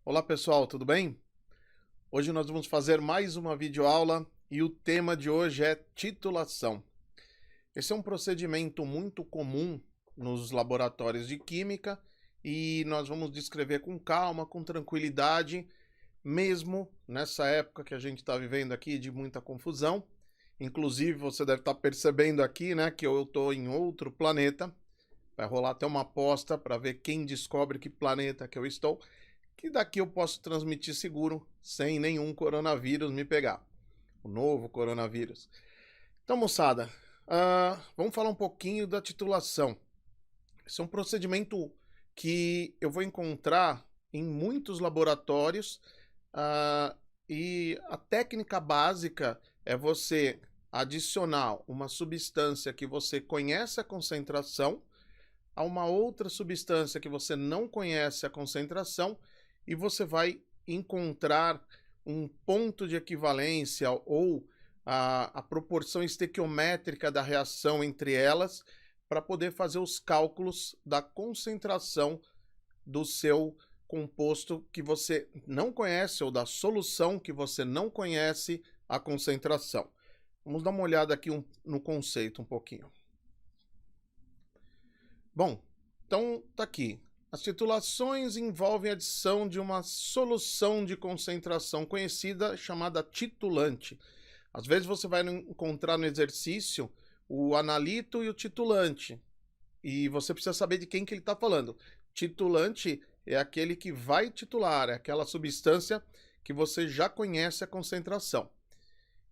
Olá pessoal, tudo bem? Hoje nós vamos fazer mais uma videoaula e o tema de hoje é titulação. Esse é um procedimento muito comum nos laboratórios de química e nós vamos descrever com calma, com tranquilidade, mesmo nessa época que a gente está vivendo aqui de muita confusão. Inclusive você deve estar percebendo aqui, né, que eu estou em outro planeta. Vai rolar até uma aposta para ver quem descobre que planeta que eu estou, que daqui eu posso transmitir seguro, sem nenhum coronavírus me pegar. O novo coronavírus. Então, moçada, vamos falar um pouquinho da titulação. Esse é um procedimento que eu vou encontrar em muitos laboratórios, e a técnica básica é você adicionar uma substância que você conhece a concentração a uma outra substância que você não conhece a concentração e você vai encontrar um ponto de equivalência ou a proporção estequiométrica da reação entre elas para poder fazer os cálculos da concentração do seu composto que você não conhece ou da solução que você não conhece a concentração. Vamos dar uma olhada aqui no conceito um pouquinho. Bom, então tá aqui. As titulações envolvem a adição de uma solução de concentração conhecida chamada titulante. Às vezes você vai encontrar no exercício o analito e o titulante. E você precisa saber de quem que ele está falando. Titulante é aquele que vai titular, é aquela substância que você já conhece a concentração.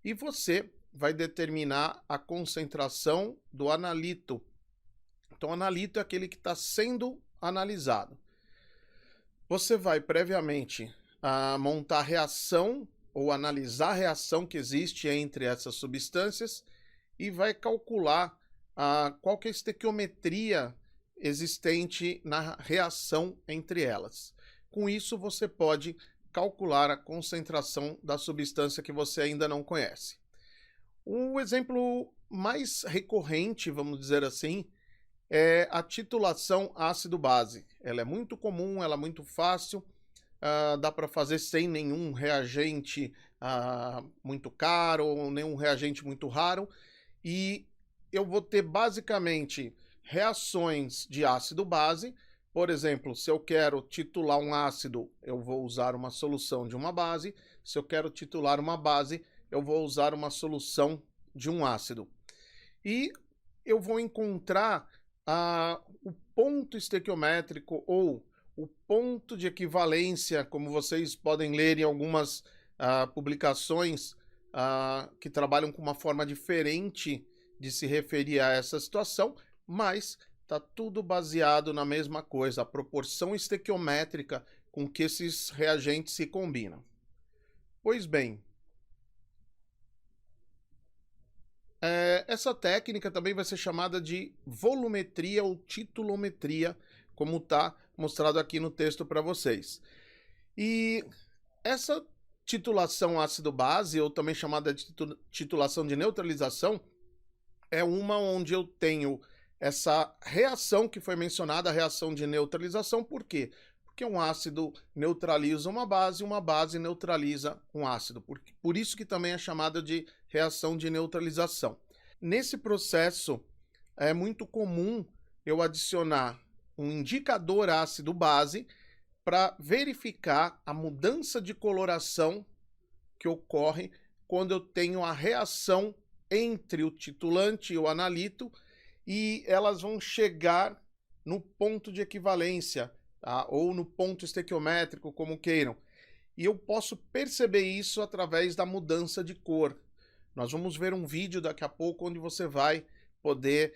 E você vai determinar a concentração do analito. Então, analito é aquele que está sendo analisado. Você vai previamente montar a reação ou analisar a reação que existe entre essas substâncias e vai calcular qual que é a estequiometria existente na reação entre elas. Com isso, você pode calcular a concentração da substância que você ainda não conhece. O exemplo mais recorrente, vamos dizer assim, é a titulação ácido-base. Ela é muito comum, ela é muito fácil, dá para fazer sem nenhum reagente muito caro ou nenhum reagente muito raro. E eu vou ter basicamente reações de ácido-base. Por exemplo, se eu quero titular um ácido, eu vou usar uma solução de uma base. Se eu quero titular uma base, eu vou usar uma solução de um ácido. E eu vou encontrar o ponto estequiométrico ou o ponto de equivalência, como vocês podem ler em algumas publicações que trabalham com uma forma diferente de se referir a essa situação, mas está tudo baseado na mesma coisa, a proporção estequiométrica com que esses reagentes se combinam. Pois bem, essa técnica também vai ser chamada de volumetria ou titulometria, como está mostrado aqui no texto para vocês. E essa titulação ácido-base, ou também chamada de titulação de neutralização, é uma onde eu tenho essa reação que foi mencionada, a reação de neutralização. Por quê? Porque um ácido neutraliza uma base neutraliza um ácido. Por isso que também é chamada de reação de neutralização. Nesse processo, é muito comum eu adicionar um indicador ácido-base para verificar a mudança de coloração que ocorre quando eu tenho a reação entre o titulante e o analito e elas vão chegar no ponto de equivalência, ou no ponto estequiométrico, como queiram. E eu posso perceber isso através da mudança de cor. Nós vamos ver um vídeo daqui a pouco onde você vai poder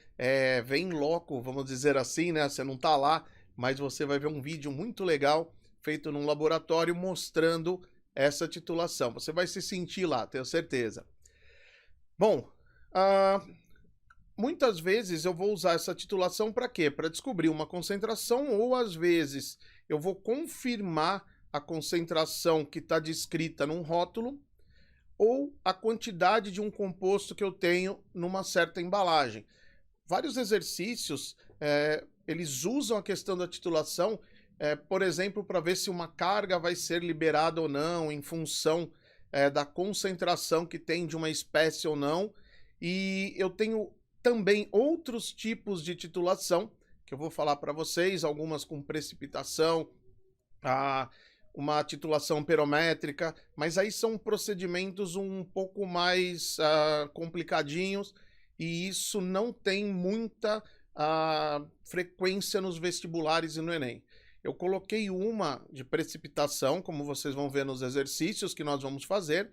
ver em loco, vamos dizer assim, né? Você não está lá, mas você vai ver um vídeo muito legal feito num laboratório mostrando essa titulação. Você vai se sentir lá, tenho certeza. Bom, muitas vezes eu vou usar essa titulação para quê? Para descobrir uma concentração ou às vezes eu vou confirmar a concentração que está descrita num rótulo ou a quantidade de um composto que eu tenho numa certa embalagem. Vários exercícios, eles usam a questão da titulação por exemplo, para ver se uma carga vai ser liberada ou não, em função da concentração que tem de uma espécie ou não. E eu tenho também outros tipos de titulação, que eu vou falar para vocês, algumas com precipitação, uma titulação perométrica, mas aí são procedimentos um pouco mais complicadinhos, e isso não tem muita frequência nos vestibulares e no Enem. Eu coloquei uma de precipitação, como vocês vão ver nos exercícios que nós vamos fazer,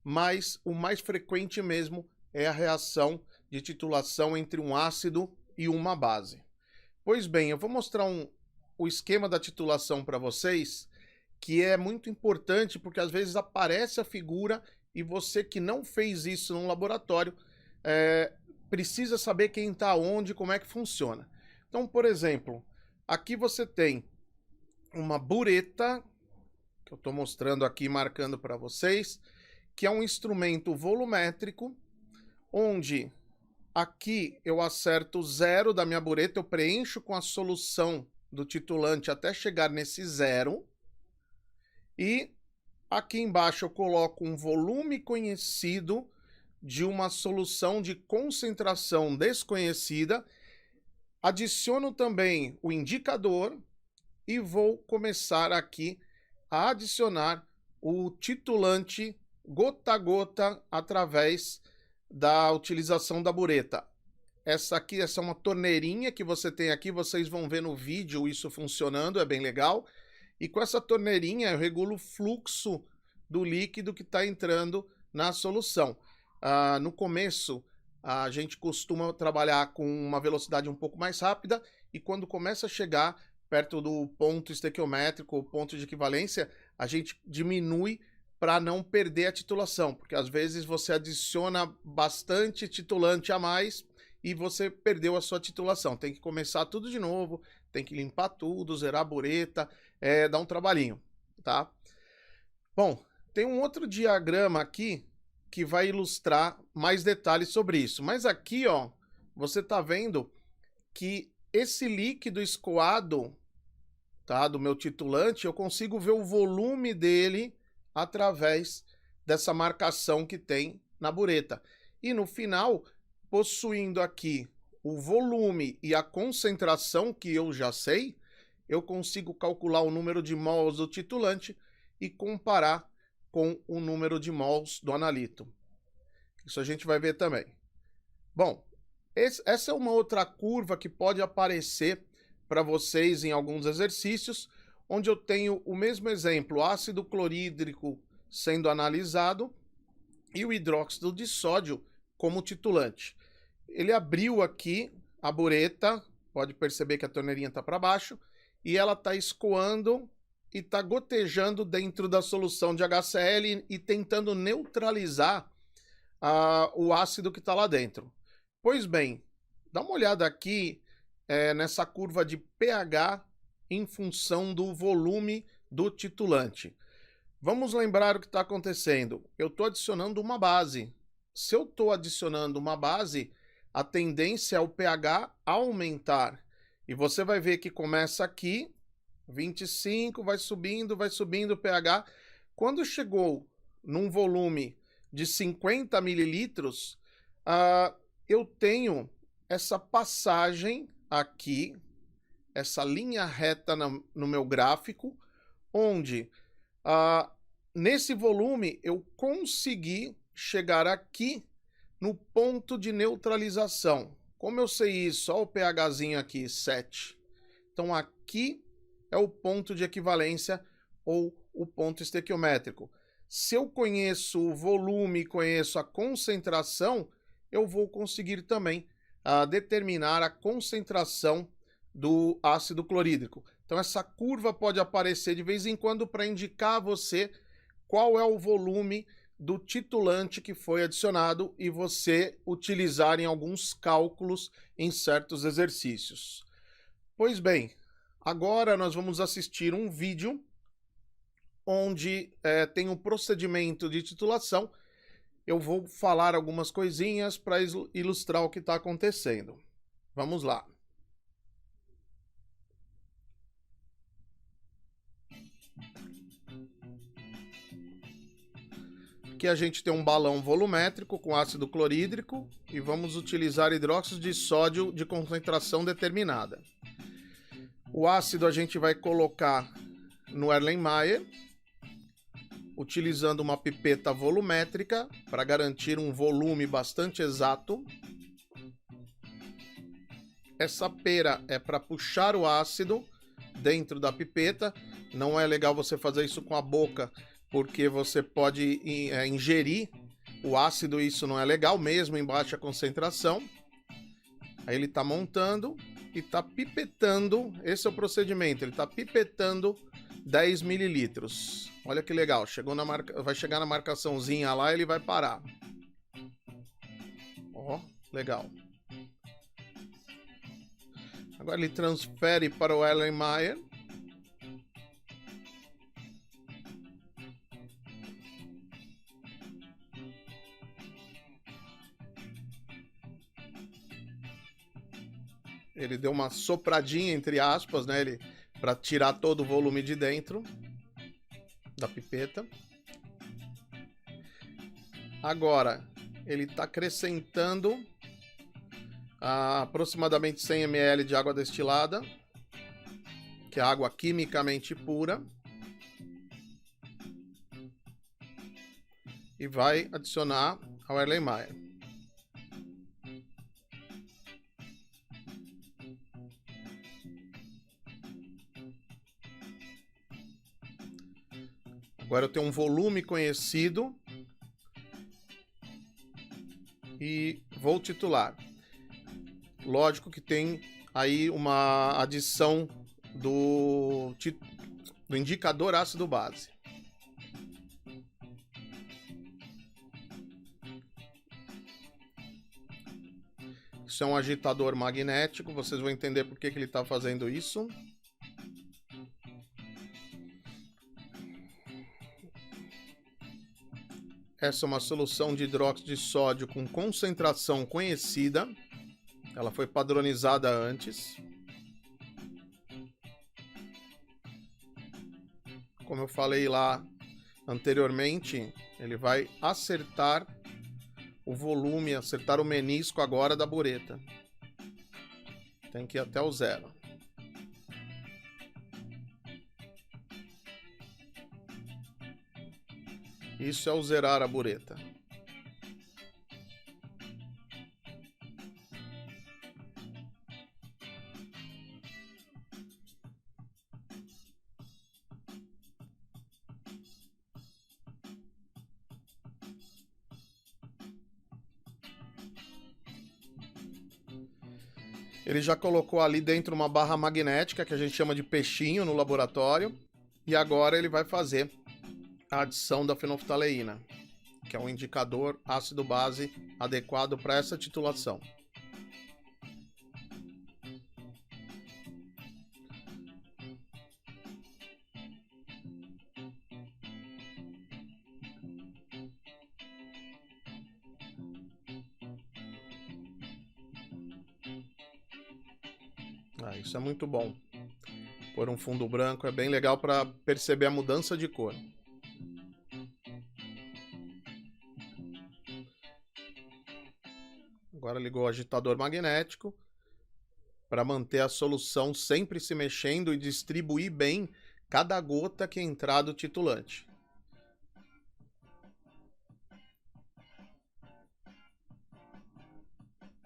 mas o mais frequente mesmo é a reação de titulação entre um ácido e uma base. Pois bem, eu vou mostrar o esquema da titulação para vocês, que é muito importante porque às vezes aparece a figura e você que não fez isso no laboratório precisa saber quem está onde, como é que funciona. Então, por exemplo, aqui você tem uma bureta, que eu estou mostrando aqui, marcando para vocês, que é um instrumento volumétrico, onde aqui eu acerto 0 da minha bureta, eu preencho com a solução do titulante até chegar nesse 0, e aqui embaixo eu coloco um volume conhecido de uma solução de concentração desconhecida, adiciono também o indicador e vou começar aqui a adicionar o titulante gota a gota através da utilização da bureta. Essa é uma torneirinha que você tem aqui, vocês vão ver no vídeo isso funcionando, é bem legal. E com essa torneirinha eu regulo o fluxo do líquido que está entrando na solução. No começo a gente costuma trabalhar com uma velocidade um pouco mais rápida, e quando começa a chegar perto do ponto estequiométrico, o ponto de equivalência, a gente diminui para não perder a titulação, porque às vezes você adiciona bastante titulante a mais e você perdeu a sua titulação. Tem que começar tudo de novo, tem que limpar tudo, zerar a bureta, dá um trabalhinho, tá? Bom, tem um outro diagrama aqui que vai ilustrar mais detalhes sobre isso. Mas aqui, ó, você está vendo que esse líquido escoado, tá, do meu titulante, eu consigo ver o volume dele através dessa marcação que tem na bureta. E no final, possuindo aqui o volume e a concentração que eu já sei, eu consigo calcular o número de mols do titulante e comparar com o número de mols do analito. Isso a gente vai ver também. Bom, essa é uma outra curva que pode aparecer para vocês em alguns exercícios, onde eu tenho o mesmo exemplo, ácido clorídrico sendo analisado e o hidróxido de sódio como titulante. Ele abriu aqui a bureta, pode perceber que a torneirinha está para baixo, e ela está escoando e está gotejando dentro da solução de HCl e tentando neutralizar o ácido que está lá dentro. Pois bem, dá uma olhada aqui nessa curva de pH em função do volume do titulante. Vamos lembrar o que está acontecendo. Eu estou adicionando uma base. Se eu estou adicionando uma base, a tendência é o pH aumentar. E você vai ver que começa aqui, 25, vai subindo o pH. Quando chegou num volume de 50 mililitros, eu tenho essa passagem aqui, essa linha reta no meu gráfico, onde nesse volume eu consegui chegar aqui no ponto de neutralização. Como eu sei isso? Olha o pHzinho aqui, 7. Então aqui é o ponto de equivalência ou o ponto estequiométrico. Se eu conheço o volume, conheço a concentração, eu vou conseguir também determinar a concentração do ácido clorídrico. Então essa curva pode aparecer de vez em quando para indicar a você qual é o volume do titulante que foi adicionado e você utilizar em alguns cálculos em certos exercícios. Pois bem, agora nós vamos assistir um vídeo onde tem um procedimento de titulação. Eu vou falar algumas coisinhas para ilustrar o que está acontecendo. Vamos lá. Aqui a gente tem um balão volumétrico com ácido clorídrico e vamos utilizar hidróxido de sódio de concentração determinada. O ácido a gente vai colocar no Erlenmeyer, utilizando uma pipeta volumétrica para garantir um volume bastante exato. Essa pera é para puxar o ácido dentro da pipeta. Não é legal você fazer isso com a boca, porque você pode ingerir o ácido e isso não é legal, mesmo em baixa concentração. Aí ele está montando e está pipetando, esse é o procedimento, ele está pipetando 10 mililitros. Olha que legal, vai chegar na marcaçãozinha lá e ele vai parar. Ó, legal. Agora ele transfere para o Erlenmeyer. Ele deu uma sopradinha, entre aspas, né? Para tirar todo o volume de dentro da pipeta. Agora, ele está acrescentando aproximadamente 100 ml de água destilada, que é água quimicamente pura. E vai adicionar ao Erlenmeyer. Agora eu tenho um volume conhecido e vou titular. Lógico que tem aí uma adição do indicador ácido base. Isso é um agitador magnético, vocês vão entender por que ele está fazendo isso. Essa é uma solução de hidróxido de sódio com concentração conhecida. Ela foi padronizada antes. Como eu falei lá anteriormente, ele vai acertar o volume, acertar o menisco agora da bureta. Tem que ir até o zero. Isso é o zerar a bureta. Ele já colocou ali dentro uma barra magnética que a gente chama de peixinho no laboratório. E agora ele vai fazer a adição da fenolftaleína, que é um indicador ácido-base adequado para essa titulação. Isso é muito bom. Por um fundo branco é bem legal para perceber a mudança de cor. Agora ligou o agitador magnético para manter a solução sempre se mexendo e distribuir bem cada gota que entrar do titulante.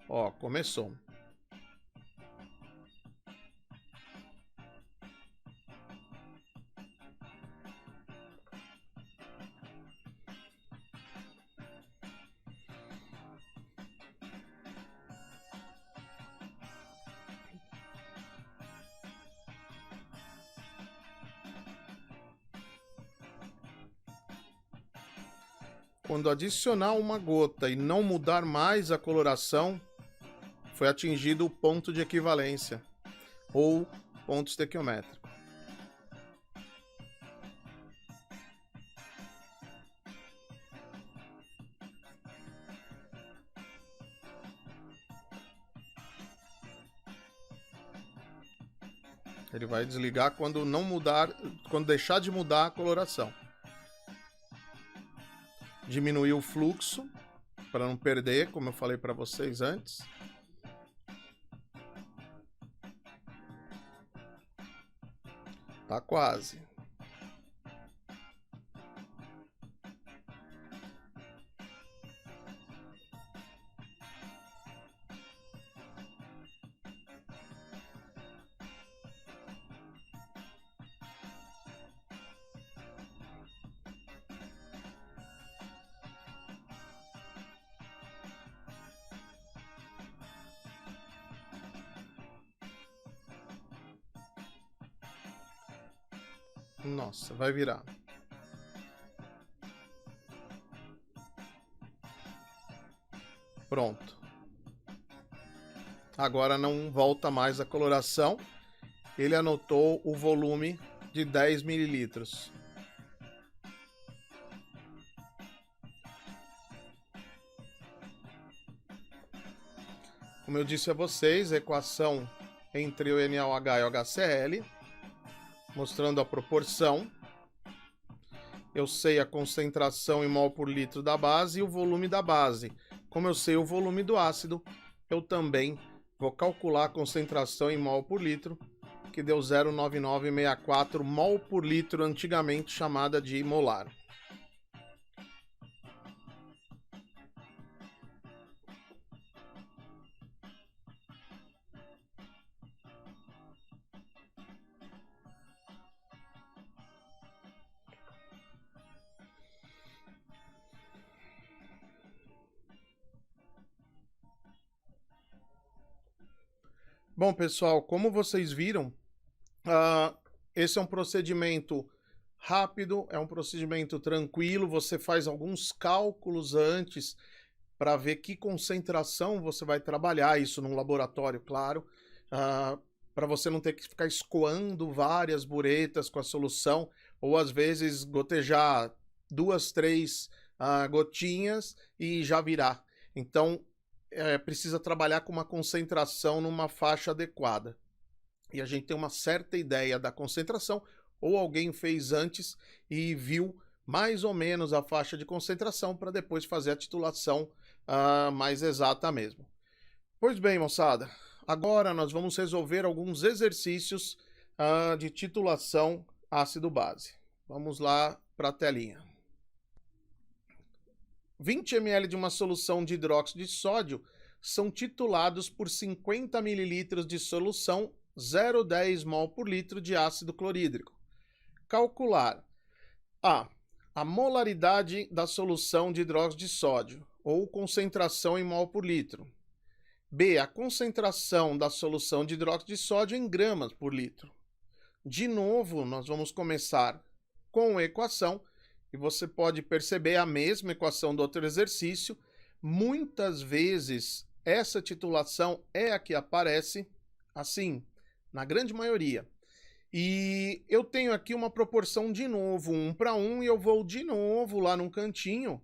Ó, começou. Quando adicionar uma gota e não mudar mais a coloração, foi atingido o ponto de equivalência, ou ponto estequiométrico. Ele vai desligar quando não mudar, quando deixar de mudar a coloração. diminuir o fluxo, para não perder, como eu falei para vocês antes. Tá quase. Nossa, vai virar. Pronto. Agora não volta mais a coloração. Ele anotou o volume de 10 mililitros. Como eu disse a vocês, a equação entre o NaOH e o HCl, mostrando a proporção. Eu sei a concentração em mol por litro da base e o volume da base. Como eu sei o volume do ácido, eu também vou calcular a concentração em mol por litro, que deu 0,9964 mol por litro, antigamente chamada de molar. Bom, pessoal, como vocês viram, esse é um procedimento rápido, é um procedimento tranquilo. Você faz alguns cálculos antes para ver que concentração você vai trabalhar, isso num laboratório, claro, para você não ter que ficar escoando várias buretas com a solução, ou às vezes gotejar 2, 3 gotinhas e já virar. Então, precisa trabalhar com uma concentração numa faixa adequada. E a gente tem uma certa ideia da concentração, ou alguém fez antes e viu mais ou menos a faixa de concentração para depois fazer a titulação mais exata mesmo. Pois bem, moçada, agora nós vamos resolver alguns exercícios de titulação ácido-base. Vamos lá para a telinha. 20 ml de uma solução de hidróxido de sódio são titulados por 50 ml de solução 0,10 mol por litro de ácido clorídrico. Calcular a molaridade da solução de hidróxido de sódio, ou concentração em mol por litro. B, a concentração da solução de hidróxido de sódio em gramas por litro. De novo, nós vamos começar com a equação, e você pode perceber a mesma equação do outro exercício. Muitas vezes essa titulação é a que aparece assim, na grande maioria. E eu tenho aqui uma proporção de novo, 1:1, e eu vou de novo lá num cantinho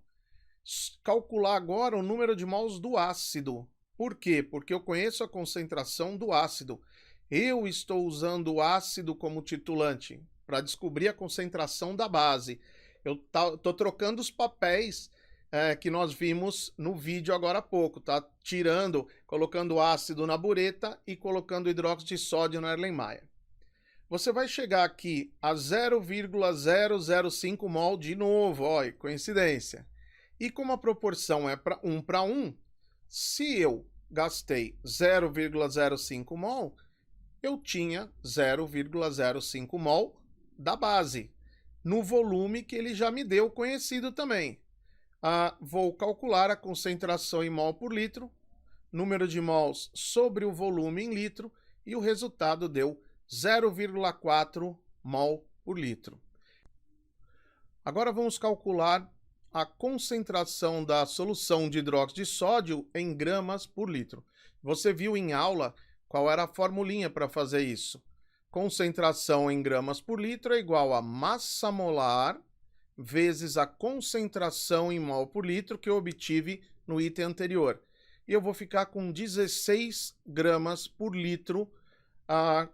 calcular agora o número de mols do ácido. Por quê? Porque eu conheço a concentração do ácido. Eu estou usando o ácido como titulante para descobrir a concentração da base. Eu tô trocando os papéis que nós vimos no vídeo agora há pouco, tá? Colocando ácido na bureta e colocando hidróxido de sódio na Erlenmeyer. Você vai chegar aqui a 0,005 mol de novo, olha, coincidência. E como a proporção é 1:1, se eu gastei 0,05 mol, eu tinha 0,05 mol da base, no volume que ele já me deu conhecido também. Vou calcular a concentração em mol por litro, número de mols sobre o volume em litro, e o resultado deu 0,4 mol por litro. Agora vamos calcular a concentração da solução de hidróxido de sódio em gramas por litro. Você viu em aula qual era a formulinha para fazer isso. Concentração em gramas por litro é igual a massa molar vezes a concentração em mol por litro que eu obtive no item anterior. E eu vou ficar com 16 gramas por litro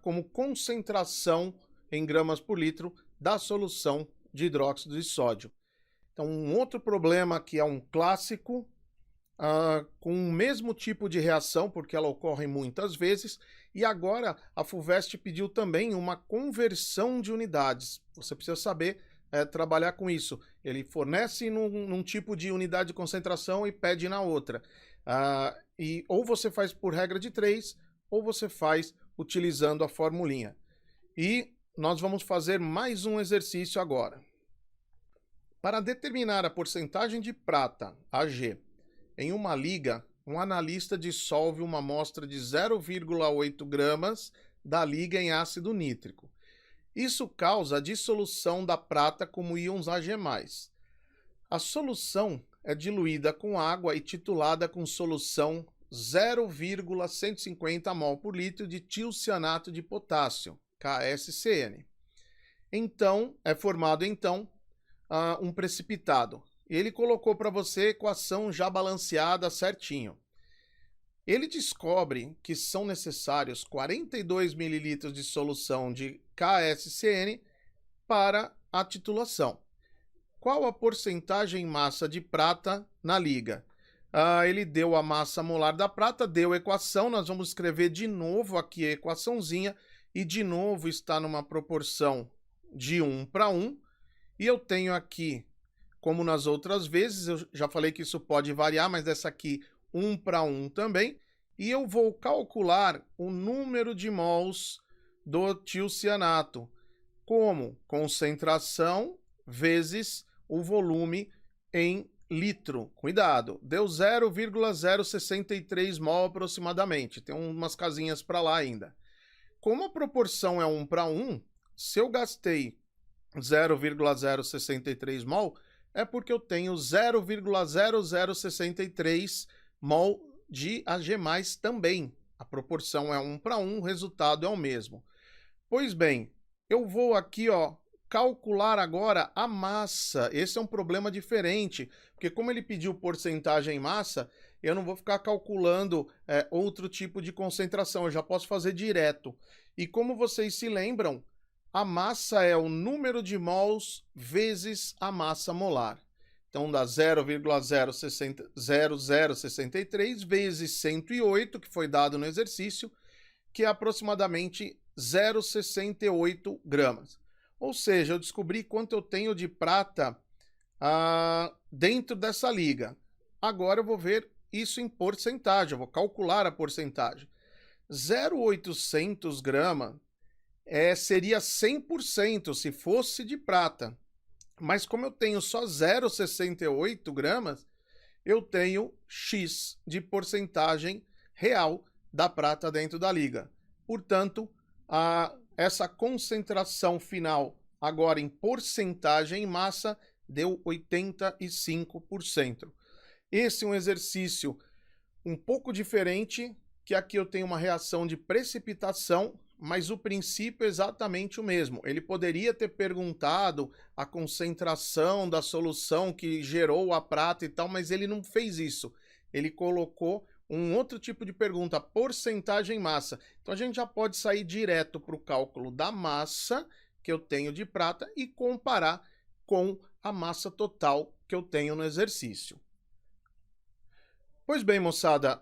como concentração em gramas por litro da solução de hidróxido de sódio. Então, um outro problema que é um clássico, com o mesmo tipo de reação, porque ela ocorre muitas vezes, e agora a FUVEST pediu também uma conversão de unidades. Você precisa saber trabalhar com isso. Ele fornece num tipo de unidade de concentração e pede na outra. E ou você faz por regra de 3, ou você faz utilizando a formulinha. E nós vamos fazer mais um exercício agora. Para determinar a porcentagem de prata, Ag, em uma liga, um analista dissolve uma amostra de 0,8 gramas da liga em ácido nítrico. Isso causa a dissolução da prata como íons Ag+. A solução é diluída com água e titulada com solução 0,150 mol por litro de tiocianato de potássio, KSCN. Então, é formado um precipitado. Ele colocou para você a equação já balanceada certinho. Ele descobre que são necessários 42 ml de solução de KSCN para a titulação. Qual a porcentagem massa de prata na liga? Ele deu a massa molar da prata, deu a equação, nós vamos escrever de novo aqui a equaçãozinha, e de novo está numa proporção de 1:1, e eu tenho aqui, como nas outras vezes, eu já falei que isso pode variar, mas essa aqui 1:1 também, e eu vou calcular o número de mols do tiocianato como concentração vezes o volume em litro. Cuidado, deu 0,063 mol aproximadamente, tem umas casinhas para lá ainda. Como a proporção é 1:1, se eu gastei 0,063 mol, é porque eu tenho 0,0063 mol de Ag+, também. A proporção é 1:1, o resultado é o mesmo. Pois bem, eu vou aqui, calcular agora a massa. Esse é um problema diferente, porque como ele pediu porcentagem em massa, eu não vou ficar calculando outro tipo de concentração, eu já posso fazer direto. E como vocês se lembram, a massa é o número de mols vezes a massa molar. Então dá 0,0063 vezes 108, que foi dado no exercício, que é aproximadamente 0,68 gramas. Ou seja, eu descobri quanto eu tenho de prata dentro dessa liga. Agora eu vou ver isso em porcentagem, eu vou calcular a porcentagem. 0,800 gramas seria 100% se fosse de prata. Mas como eu tenho só 0,68 gramas, eu tenho X de porcentagem real da prata dentro da liga. Portanto, essa concentração final, agora em porcentagem em massa, deu 85%. Esse é um exercício um pouco diferente, que aqui eu tenho uma reação de precipitação, mas o princípio é exatamente o mesmo. Ele poderia ter perguntado a concentração da solução que gerou a prata e tal, mas ele não fez isso. Ele colocou um outro tipo de pergunta, porcentagem em massa. Então a gente já pode sair direto para o cálculo da massa que eu tenho de prata e comparar com a massa total que eu tenho no exercício. Pois bem, moçada,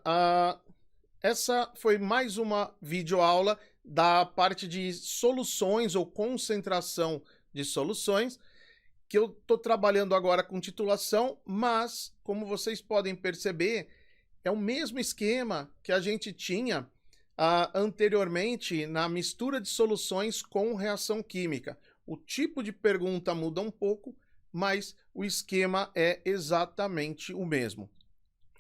essa foi mais uma videoaula da parte de soluções ou concentração de soluções, que eu estou trabalhando agora com titulação, mas, como vocês podem perceber, é o mesmo esquema que a gente tinha anteriormente na mistura de soluções com reação química. O tipo de pergunta muda um pouco, mas o esquema é exatamente o mesmo.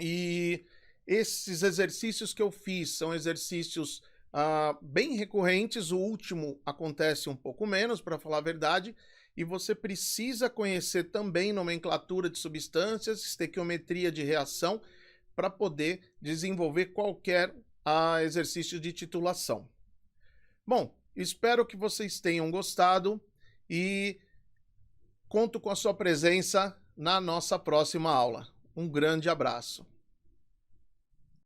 E esses exercícios que eu fiz são exercícios bem recorrentes, o último acontece um pouco menos, para falar a verdade, e você precisa conhecer também nomenclatura de substâncias, estequiometria de reação, para poder desenvolver qualquer exercício de titulação. Bom, espero que vocês tenham gostado e conto com a sua presença na nossa próxima aula. Um grande abraço.